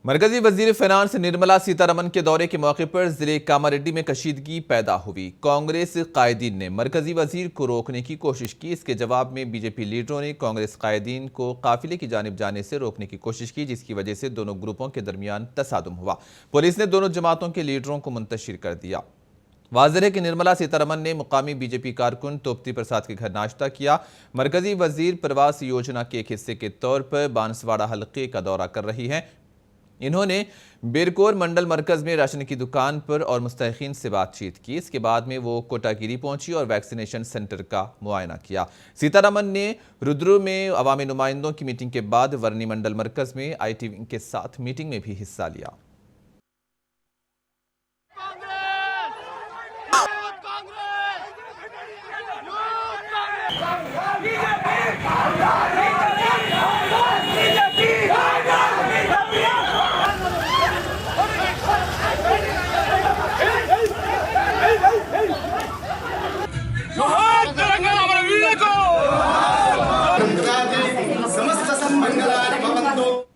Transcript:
मरकजी वजीर फाइनेंस निर्मला सीतारमन के दौरे के मौके पर जिले कामारेड्डी में कशीदगी पैदा हुई। कांग्रेस कायदीन ने मरकजी वजीर को रोकने की कोशिश की। इसके जवाब में बीजेपी लीडरों ने कांग्रेस कायदीन को काफिले की जानिब जाने से रोकने की कोशिश की, जिसकी वजह से दोनों ग्रुपों के दरमियान तसादुम हुआ। पुलिस ने दोनों जमातों के लीडरों को मुंतशिर कर दिया। वाज़ेह है कि निर्मला सीतारमन ने मुकामी बीजेपी कारकुन तोपती प्रसाद के घर नाश्ता किया। मरकजी वजीर प्रवास योजना के एक हिस्से के तौर पर बांसवाड़ा हल्के का दौरा कर रही हैं। इन्होंने बेरकोर मंडल मरकज में राशन की दुकान पर और मुस्तहिकीन से बातचीत की। इसके बाद में वो कोटागिरी पहुंची और वैक्सीनेशन सेंटर का मुआयना किया। सीतारमन ने रुद्र में अवामी नुमाइंदों की मीटिंग के बाद वर्नी मंडल मरकज में IT विंग के साथ मीटिंग में भी हिस्सा लिया। समस्त सन्मंगलानि भवन्तु।